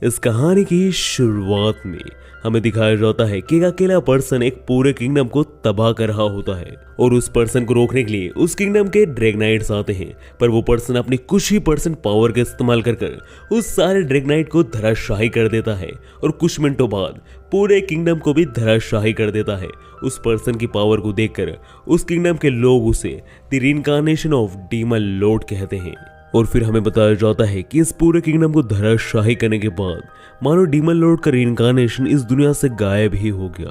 इस कहानी की शुरुआत में हमें दिखाया जाता है कि एक अकेला पर्सन एक पूरे किंगडम को तबाह कर रहा होता है और उस पर्सन को रोकने के लिए उस किंगडम के ड्रैगनाइट्स आते हैं। पर वो पर्सन अपनी कुछ ही पर्सन पावर का इस्तेमाल कर उस सारे ड्रैगनाइट को धराशाही कर देता है और कुछ मिनटों बाद पूरे किंगडम को भी धराशाही कर देता है। उस पर्सन की पावर को देखकर उस किंगडम के लोग उसे the reincarnation of demon Lord कहते हैं। और फिर हमें बताया जाता है कि इस पूरे किंगडम को धराशाही करने के बाद मानो डीमन लॉर्ड का रीइंकार्नेशन इस दुनिया से गायब ही हो गया।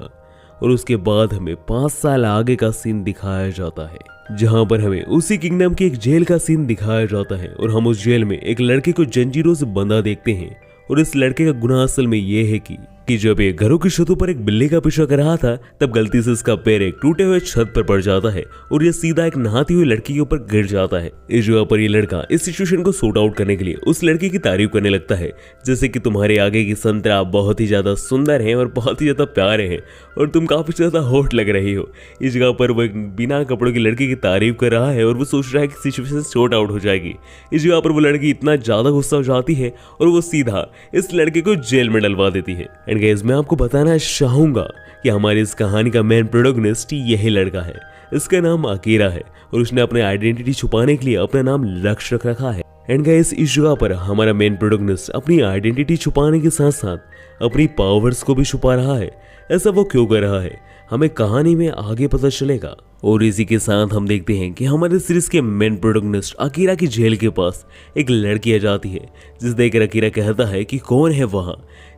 और उसके बाद हमें 5 साल आगे का सीन दिखाया जाता है, जहां पर हमें उसी किंगडम की एक जेल का सीन दिखाया जाता है और हम उस जेल में एक लड़के को जंजीरों से बंधा देखते हैं। और इस लड़के का गुनाह असल में यह है कि जब ये घरों की छतों पर एक बिल्ली का पीछा कर रहा था तब गलती से इसका पैर एक टूटे हुए छत पर पड़ जाता है और ये सीधा एक नहाती हुई लड़की के ऊपर गिर जाता है। इस जगह पर ये लड़का इस सिचुएशन को सॉर्ट आउट करने के लिए उस लड़की की तारीफ करने लगता है, जैसे कि तुम्हारे आगे की संतरा बहुत ही ज्यादा सुंदर है और बहुत ही ज्यादा प्यारे हैं और तुम काफी ज्यादा हॉट लग रही हो। इस जगह पर वो एक बिना कपड़ों की लड़की की तारीफ कर रहा है और वो सोच रहा है कि सिचुएशन सॉर्ट आउट हो जाएगी। इस जगह पर वो लड़की इतना ज्यादा गुस्सा हो जाती है और वो सीधा इस लड़के को जेल में डलवा देती है। एंड गाइस, मैं आपको बताना चाहूंगा कि हमारी इस कहानी का मेन प्रोटोगनिस्ट यही लड़का है। इसका नाम अकीरा है और उसने अपने आइडेंटिटी छुपाने के लिए अपना नाम लक्ष्य रख रखा है। एंड गाइस, इस जगह पर हमारा मेन प्रोटोगनिस्ट अपनी आइडेंटिटी छुपाने के साथ साथ अपनी पावर्स को भी छुपा रहा है। ऐसा वो क्यों कर रहा है हमें कहानी में आगे पता चलेगा। और इसी के साथ हम देखते हैं कि हमारे सीरीज के मेन प्रोटोगनिस्ट अकीरा की जेल के पास एक लड़की आ जाती है, जिस देखकर अकीरा कहता है कि कौन है वहां।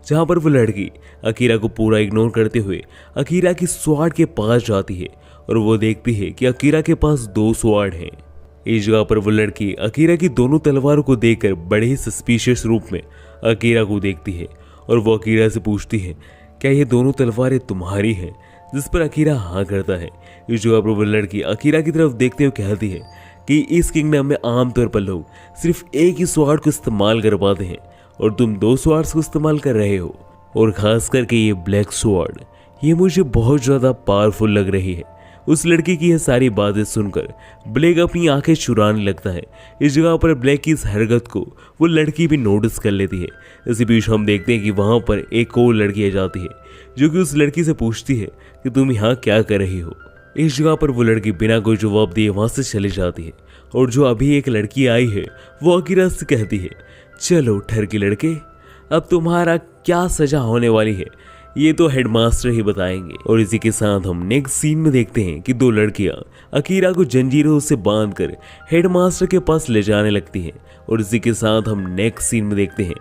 जहां पर वो लड़की अकीरा को पूरा इग्नोर करते हुए अकीरा की स्वॉर्ड के पास जाती है और वो देखती है कि अकीरा के पास 2 स्वॉर्ड हैं। इस जगह पर वो लड़की अकीरा की दोनों तलवारों को देखकर बड़े ही सस्पिशियस रूप में अकीरा को देखती है और वो अकीरा से पूछती है, क्या ये दोनों तलवारें तुम्हारी हैं? जिस पर अकीरा हाँ करता है। इस जगह पर वो लड़की अकीरा की तरफ देखते हुए कहती है कि इस किंगडम में आमतौर पर लोग सिर्फ एक ही स्वॉर्ड को इस्तेमाल कर पाते हैं और तुम 2 स्वॉर्ड्स को इस्तेमाल कर रहे हो। और खास करके ये ब्लैक स्वॉर्ड, ये मुझे बहुत ज़्यादा पावरफुल लग रही है। उस लड़की की यह सारी बातें सुनकर ब्लैक अपनी आंखें चुराने लगता है। इस जगह पर ब्लैक की इस हरकत को वो लड़की भी नोटिस कर लेती है। इसी बीच हम देखते हैं कि वहाँ पर एक और लड़की आ जाती है जो कि उस लड़की से पूछती है कि तुम यहाँ क्या कर रही हो। इस जगह पर वो लड़की बिना कोई जवाब दिए वहाँ से चली जाती है और जो अभी एक लड़की आई है वो अकीरा से कहती है, चलो ठर के लड़के, अब तुम्हारा क्या सजा होने वाली है ये तो हेडमास्टर ही बताएंगे। और इसी के साथ हम नेक्स्ट सीन में देखते हैं कि 2 लड़कियां अकीरा को जंजीरों से बांधकर हेडमास्टर के पास ले जाने लगती हैं। और इसी के साथ हम नेक्स्ट सीन में देखते हैं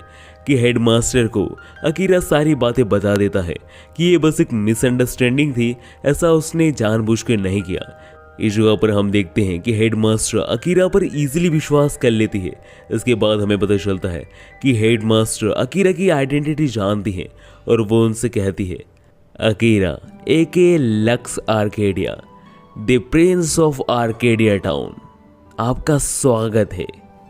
कि हेडमास्टर को अकीरा सारी बातें बता देता है कि ये बस एक मिसअंडरस्टैंडिंग थी, ऐसा उसने जानबूझकर नहीं किया। इस जगह पर हम देखते हैं कि हेडमास्टर अकीरा पर इजीली विश्वास कर लेती है। इसके बाद हमें पता चलता है कि हेडमास्टर अकीरा की आइडेंटिटी जानती है और वो उनसे कहती है, Akira aka Lux Arcadia, the prince of Arcadia town, आपका स्वागत है।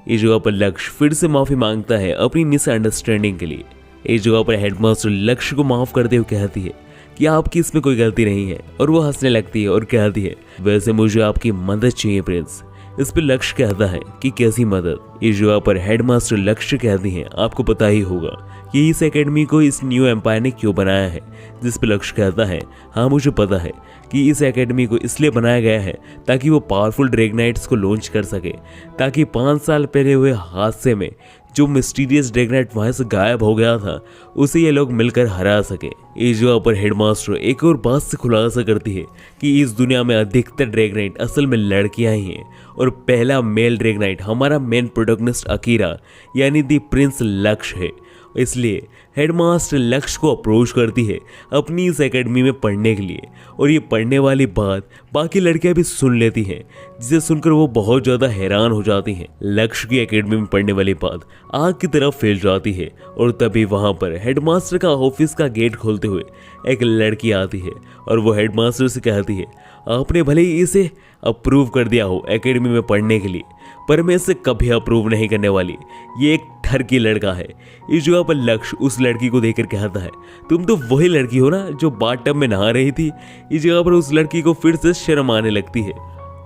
इस जगह पर लक्ष्य फिर से माफी मांगता है अपनी मिसअंडरस्टैंडिंग के लिए। इस जगह पर हेडमास्टर लक्ष्य को माफ करते हुए कहती है कि आपकी इसमें कोई गलती नहीं है और वो हंसने लगती है और कहती है, वैसे मुझे आपकी मदद चाहिए प्रिंस। इस पर लक्ष्य कहता है कि कैसी मदद। इस जगह पर हेडमास्टर लक्ष्य कहती हैं, आपको पता ही होगा कि इस एकेडमी को इस न्यू एम्पायर ने क्यों बनाया है। जिस पर लक्ष्य कहता है, हाँ मुझे पता है कि इस एकेडमी को इसलिए बनाया गया है ताकि वो पावरफुल ड्रैगनाइट्स को लॉन्च कर सके, ताकि 5 साल पहले हुए हादसे में जो मिस्टीरियस ड्रैगनाइट वहां से गायब हो गया था उसे ये लोग मिलकर हरा सके। इस जगह पर हेडमास्टर एक और बात से खुलासा करती है कि इस दुनिया में अधिकतर ड्रैगनाइट असल में लड़कियां ही हैं और पहला मेल ड्रैगनाइट हमारा मेन प्रोटोगनिस्ट अकीरा यानी द प्रिंस लक्ष्य है। इसलिए हेडमास्टर लक्ष्य को अप्रोच करती है अपनी इस एकेडमी में पढ़ने के लिए और ये पढ़ने वाली बात बाकी लड़कियां भी सुन लेती हैं, जिसे सुनकर वो बहुत ज़्यादा हैरान हो जाती हैं। लक्ष्य की एकेडमी में पढ़ने वाली बात आग की तरफ फैल जाती है और तभी वहाँ पर हेडमास्टर का ऑफिस का गेट खोलते हुए एक लड़की आती है और वो हेडमास्टर से कहती है, आपने भले ही इसे अप्रूव कर दिया हो एकेडमी में पढ़ने के लिए, पर मैं इसे कभी अप्रूव नहीं करने वाली, ये एक ठरकी लड़का है। इस जगह पर लक्ष्य उस लड़की को देखकर कहता है, तुम तो वही लड़की हो ना जो बाथटब में नहा रही थी। इस जगह पर उस लड़की को फिर से शर्म आने लगती है।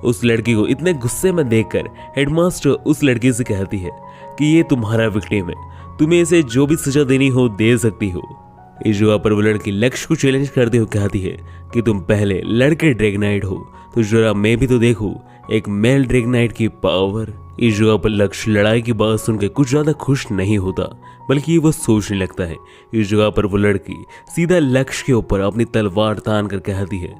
उस लड़की को इतने गुस्से में देखकर हेडमास्टर उस लड़की से कहती है कि ये तुम्हारा विक्टिम है, तुम्हें इसे जो भी सजा देनी हो दे सकती हो। इस जगह पर वो लड़की लक्ष्य को चैलेंज करते हुए कहती है कि तुम पहले लड़के ड्रैगनाइट हो तो जरा मैं भी तो देखूं एक मेल ड्रैगनाइट की पावर। इस जगह पर लक्ष्य लड़ाई की बात सुनकर कुछ ज्यादा खुश नहीं होता, बल्कि वो सोचने लगता है। इस जगह पर वो लड़की सीधा लक्ष्य के ऊपर अपनी तलवार तान कर कहती है,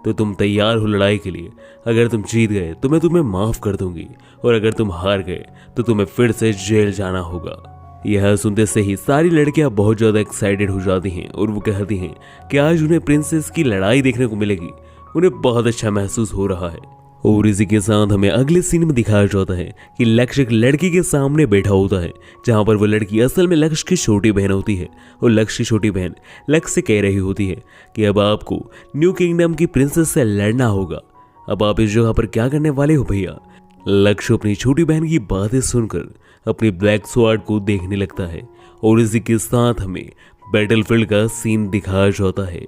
तो तुम तैयार हो लड़ाई के लिए? अगर तुम जीत गए तो मैं तुम्हें माफ कर दूंगी, और अगर तुम हार गए तो तुम्हें फिर से जेल जाना होगा। यह सुनते से ही सारी लड़कियां बहुत ज्यादा एक्साइटेड हो जाती हैं और वो कहती हैं कि आज उन्हें प्रिंसेस की लड़ाई देखने को मिलेगी। उन्हें बहुत अच्छा महसूस हो रहा है। और इसी के साथ हमें अगले सीन में दिखाया जाता है कि लक्ष्य एक लड़की के सामने बैठा होता है, जहां पर वो लड़की असल में लक्ष्य की छोटी बहन होती है। और लक्ष्य की छोटी बहन लक्ष्य से कह रही होती है कि अब आपको न्यू किंगडम की प्रिंसेस से लड़ना होगा। अब आप इस जगह पर क्या करने वाले हो भैया? लक्ष्य अपनी छोटी बहन की बातें सुनकर अपनी ब्लैक स्वॉर्ड को देखने लगता है। और इसी के साथ हमें बैटलफील्ड का सीन दिखाया जाता है।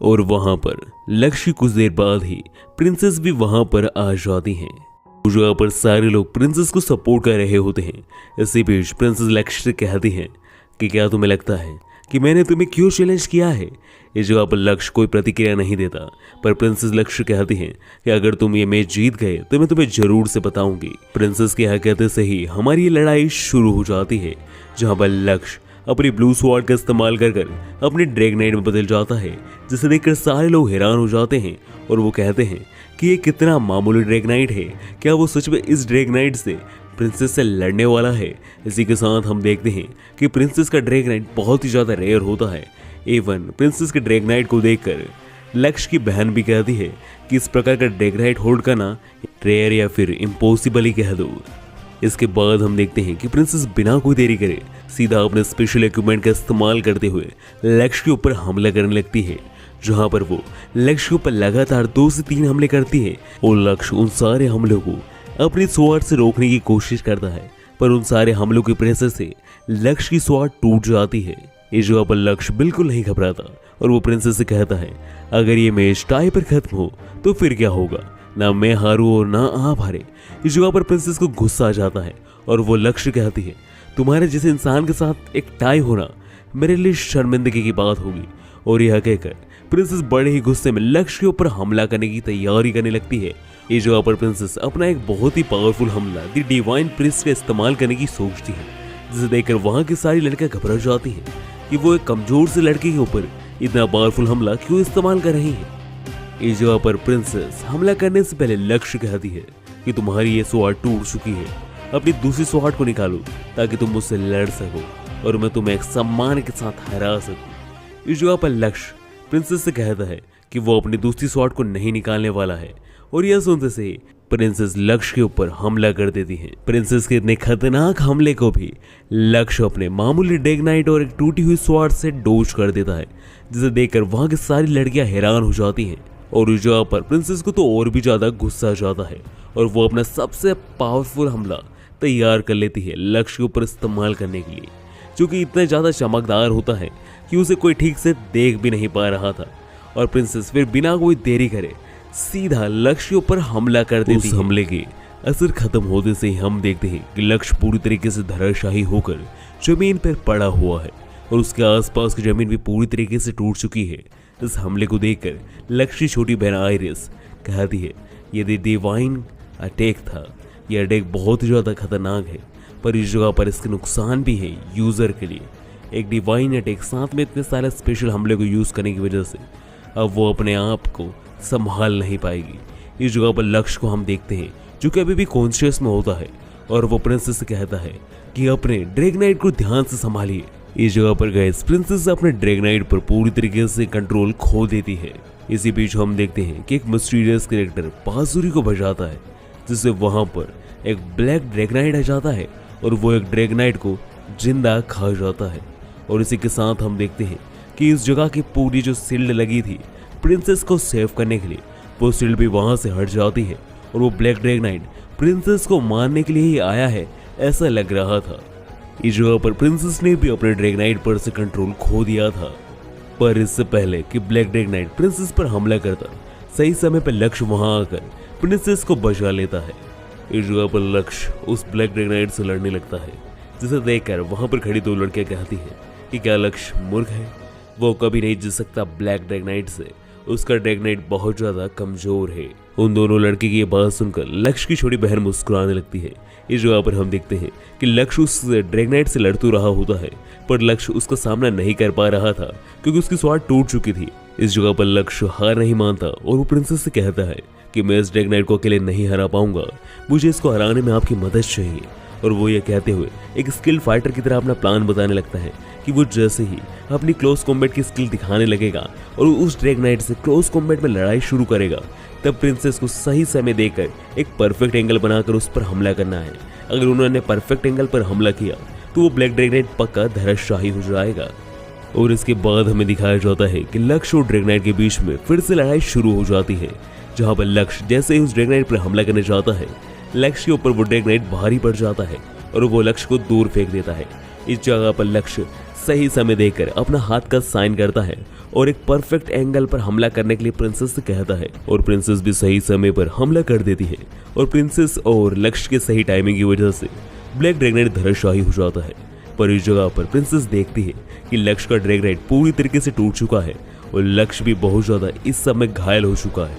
और वहां पर लक्ष्य कुछ देर बाद ही प्रिंसेस भी वहां पर आ जाती हैं। जगह पर सारे लोग प्रिंसेस को सपोर्ट कर रहे होते हैं। इसी बीच प्रिंसेस लक्ष्य से कहती हैं कि क्या तुम्हें लगता है कि मैंने तुम्हें क्यों चैलेंज किया है? इस जगह पर लक्ष्य कोई प्रतिक्रिया नहीं देता, पर प्रिंसेस लक्ष्य कहती हैं कि अगर तुम ये मैच जीत गए तो मैं तुम्हें जरूर से बताऊंगी। प्रिंसेस के यहाँ कहते से ही हमारी ये लड़ाई शुरू हो जाती है, जहाँ पर लक्ष्य अपनी ब्लू स्वॉर्ड का इस्तेमाल कर अपने ड्रैगनाइट में बदल जाता है, जिसे देखकर सारे लोग हैरान हो जाते हैं। और वो कहते हैं कि ये कितना मामूली ड्रैगनाइट है, क्या वो सच में इस ड्रैगनाइट से प्रिंसेस से लड़ने वाला है? इसी के साथ हम देखते हैं कि प्रिंसेस का ड्रैगनाइट बहुत ही ज़्यादा रेयर होता है। इवन प्रिंसेस के ड्रैगनाइट को देखकर लक्ष्य की बहन भी कहती है कि इस प्रकार का ड्रैगनाइट होल्ड करना रेयर या फिर इम्पॉसिबल ही कह दो। इसके बाद हम देखते हैं कि प्रिंसेस बिना कोई देरी करे सीधा अपने स्पेशल इक्विपमेंट का इस्तेमाल करते हुए लक्ष्य के ऊपर हमला करने लगती है, जहां पर वो लक्ष्य के ऊपर लगातार 2 से 3 हमले करती है। और लक्ष्य उन सारे हमलों को अपनी स्वॉर्ड से रोकने की कोशिश करता है, पर उन सारे हमलों के प्रेशर से लक्ष्य की स्वॉर्ड टूट जाती है। इस जगह पर लक्ष्य बिल्कुल नहीं घबराता और वो प्रिंसेस से कहता है, अगर ये मैच टाई पर खत्म हो तो फिर क्या होगा? ना मैं हारूं और ना आप हारे। इस जगह पर प्रिंसेस को गुस्सा आ जाता है और वो लक्ष्य कहती है, तुम्हारे जैसे इंसान के साथ एक टाई होना मेरे लिए शर्मिंदगी की बात होगी। और यह कहकर प्रिंसेस बड़े ही गुस्से में लक्ष्य के ऊपर हमला करने की तैयारी करने लगती है। इस जगह पर प्रिंसेस अपना एक बहुत ही पावरफुल हमला द डिवाइन प्रिंस का इस्तेमाल करने की सोचती है, जिसे देखकर वहां की सारी लड़कियां घबरा जाती हैं कि वो एक कमजोर से लड़के के ऊपर इतना पावरफुल हमला क्यों इस्तेमाल कर रही है। इस जगह पर प्रिंसेस हमला करने से पहले लक्ष्य कहती है कि तुम्हारी ये स्वॉर्ड टूट चुकी है, अपनी दूसरी स्वॉर्ड को निकालो ताकि तुम मुझसे लड़ सको और मैं तुम्हें एक सम्मान के साथ हरा सकूं। इस जगह पर लक्ष्य प्रिंसेस से कहता है कि वो अपनी दूसरी स्वॉर्ड को नहीं निकालने वाला है। और यह सुनते से प्रिंसेस लक्ष्य के ऊपर हमला कर देती है। प्रिंसेस के इतने खतरनाक हमले को भी लक्ष्य अपने मामूली ड्रैगनाइट और एक टूटी हुई स्वॉर्ड से डोज कर देता है, जिसे देखकर वहां की सारी लड़कियां हैरान हो जाती हैं। और इस जगह पर प्रिंसेस को तो और भी ज्यादा गुस्सा आ जाता है और वो अपना सबसे पावरफुल हमला तैयार कर लेती है लक्ष्य के ऊपर इस्तेमाल करने के लिए, जो कि इतना ज्यादा चमकदार होता है कि उसे कोई ठीक से देख भी नहीं पा रहा था। और प्रिंसेस फिर बिना कोई देरी करे सीधा लक्ष्य के ऊपर हमला कर देती है। उस हमले के असर खत्म होते से ही हम देखते हैं कि लक्ष्य पूरी तरीके से धराशायी होकर जमीन पर पड़ा हुआ है और उसके आसपास की जमीन भी पूरी तरीके से टूट चुकी है। इस हमले को देखकर लक्ष्य की छोटी बहन आइरिस कहती है, यदि डिवाइन अटैक था, यह अटैक बहुत ही ज़्यादा खतरनाक है, पर इस जगह पर इसके नुकसान भी है यूज़र के लिए। एक डिवाइन अटैक साथ में इतने सारे स्पेशल हमले को यूज़ करने की वजह से अब वो अपने आप को संभाल नहीं पाएगी। इस जगह पर लक्ष्य को हम देखते हैं जो कि अभी भी कॉन्शियस में होता है और वो प्रिंसेस से कहता है कि अपने ड्रैगनाइट को ध्यान से संभालिए। इस जगह पर गए प्रिंसेस अपने ड्रैगनाइट पर पूरी तरीके से कंट्रोल खो देती है। इसी बीच हम देखते हैं कि एक मिस्टीरियस कैरेक्टर बांसुरी को बजाता है, जिससे वहां पर एक ब्लैक ड्रैगनाइट आ जाता है और वो एक ड्रैगनाइट को जिंदा खा जाता है। और इसी के साथ हम देखते हैं कि इस जगह की पूरी जो शील्ड लगी थी प्रिंसेस को सेव करने के लिए, वो शील्ड भी वहां से हट जाती है और वो ब्लैक ड्रैगनाइट प्रिंसेस को मारने के लिए ही आया है ऐसा लग रहा था। इस जगह पर प्रिंसेस ने भी अपने ड्रैगनाइट पर से कंट्रोल खो दिया था, पर इससे पहले कि ब्लैक ड्रैगनाइट प्रिंसेस पर हमला करता, सही समय पर लक्ष्य वहां आकर प्रिंसेस को बचा लेता है। इस जगह पर लक्ष्य उस ब्लैक ड्रैगनाइट से लड़ने लगता है, जिसे देखकर वहां पर खड़ी दो लड़कियां कहती हैं कि क्या लक्ष्य मूर्ख है, वो कभी नहीं जीत सकता ब्लैक ड्रैगनाइट से, उसका ड्रैगनाइट बहुत ज्यादा कमजोर है। उन दोनों लड़की की ये बात सुनकर लक्ष्य की छोटी बहन मुस्कुराने लगती है। इस जगह पर हम देखते हैं कि लक्ष्य उस ड्रैगनाइट से लड़तू रहा होता है, पर लक्ष्य उसका सामना नहीं कर पा रहा था क्योंकि उसकी स्वाड टूट चुकी थी। इस जगह पर लक्ष्य हार नहीं मानता और वो प्रिंसेस से कहता है कि मैं इस ड्रैगनाइट को अकेले नहीं हरा पाऊंगा, मुझे इसको हराने में आपकी मदद चाहिए। और वो ये कहते हुए एक स्किल्ड फाइटर की तरह अपना प्लान बताने लगता है कि वो जैसे ही अपनी क्लोज कॉम्बैट की स्किल दिखाने लगेगा और उस ड्रैगनाइट से क्लोज कॉम्बैट में लड़ाई शुरू करेगा, तब प्रिंसेस को सही समय देकर एक परफेक्ट एंगल बनाकर उस पर हमला करना है। अगर उन्होंने परफेक्ट एंगल पर हमला किया तो वो ब्लैक ड्रैगनाइट पक्का धराशायी हो जाएगा। और इसके बाद हमें दिखाया जाता है कि लक्ष्य और ड्रैगनाइट के बीच में फिर से लड़ाई शुरू हो जाती है, जहां पर लक्ष्य जैसे ही उस ड्रैगनाइट पर हमला करने जाता है, लक्ष्य के ऊपर वो ड्रैगनाइट भारी पड़ जाता है और वो लक्ष्य को दूर फेंक देता है। इस जगह पर लक्ष्य सही समय देखकर अपना हाथ का साइन करता है और एक परफेक्ट एंगल पर हमला करने के लिए प्रिंसेस से कहता है, और प्रिंसेस भी सही समय पर हमला कर देती है। और प्रिंसेस और लक्ष्य के सही टाइमिंग की वजह से ब्लैक ड्रैगनाइट धराशायी हो जाता है। पर इस जगह पर प्रिंसेस देखती है कि लक्ष्य का ड्रैगनाइट पूरी तरीके से टूट चुका है और लक्ष्य भी बहुत ज्यादा इस समय घायल हो चुका है,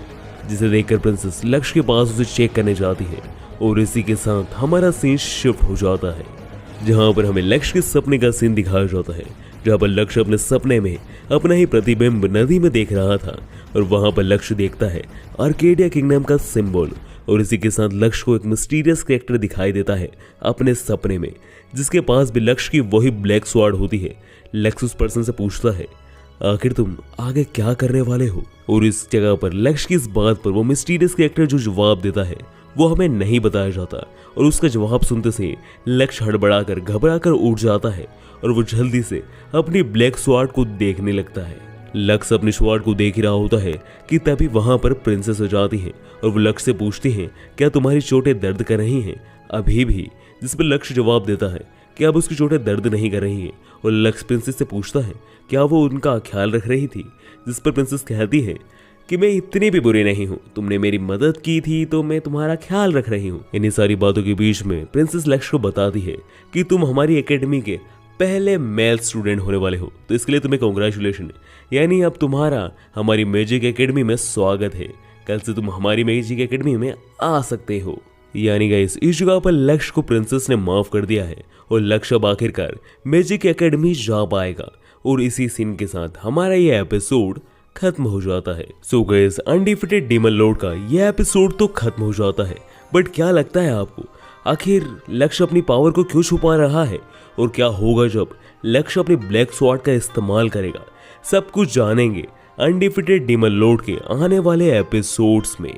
जिसे देखकर प्रिंसेस लक्ष्य के पास उसे चेक करने जाती है। और इसी के साथ हमारा सीन शिफ्ट हो जाता है, जहां पर हमें लक्ष्य के सपने का सीन दिखाया जाता है, जहां पर लक्ष्य अपने सपने में अपना ही प्रतिबिंब नदी में देख रहा था और वहां पर लक्ष्य देखता है आर्केडिया किंगडम का सिंबल। और इसी के साथ लक्ष्य को एक मिस्टीरियस कैरेक्टर दिखाई देता है अपने सपने में, जिसके पास भी लक्ष्य की वही ब्लैक स्वॉर्ड होती है। लक्ष्य उस पर्सन से पूछता है, आखिर तुम आगे क्या करने वाले हो? और इस जगह पर लक्ष्य की इस बात पर वो मिस्टीरियस कैरेक्टर जो जवाब देता है वो हमें नहीं बताया जाता, और उसका जवाब सुनते से लक्ष्य हड़बड़ाकर घबराकर उठ जाता है और वो जल्दी से अपनी ब्लैक स्वॉर्ड को देखने लगता है। लक्ष्य अपनी स्वॉर्ड को देख ही रहा होता है कि तभी वहां पर प्रिंसेस हो जाती है और वो लक्ष्य से पूछती हैं, क्या तुम्हारी चोटें दर्द कर रही हैं अभी भी? जिस पर लक्ष्य जवाब देता है कि अब उसकी चोटें दर्द नहीं कर रही हैं। और लक्ष्य प्रिंसेस से पूछता है क्या वो उनका ख्याल रख रही थी, जिस पर प्रिंसेस कहती है कि मैं इतनी भी बुरी नहीं हूँ, तुमने मेरी मदद की थी तो मैं तुम्हारा ख्याल रख रही हूँ। इन्हीं सारी बातों के बीच में प्रिंसेस लक्ष्य को बताती है कि तुम हमारी एकेडमी के पहले मेल स्टूडेंट होने वाले हो, तो इसके लिए तुम्हें कॉन्ग्रेचुलेशन, यानी अब तुम्हारा हमारी मैजिक एकेडमी में स्वागत है, कल से तुम हमारी मैजिक एकेडमी में आ सकते हो। यानी गाइस इस जगह पर लक्ष्य को प्रिंसेस ने माफ कर दिया है और लक्ष्य अब आखिरकार मैजिक एकेडमी जा पाएगा। और इसी सीन के साथ हमारा ये एपिसोड खत्म हो जाता है। So guys undefeated demon Lord का ये एपिसोड तो खत्म हो जाता है, बट क्या लगता है आपको आखिर लक्ष्य अपनी पावर को क्यों छुपा रहा है और क्या होगा जब लक्ष्य अपनी ब्लैक स्वॉर्ड का इस्तेमाल करेगा? सब कुछ जानेंगे अनडिफिटेड डीमन लॉर्ड के आने वाले एपिसोड्स में।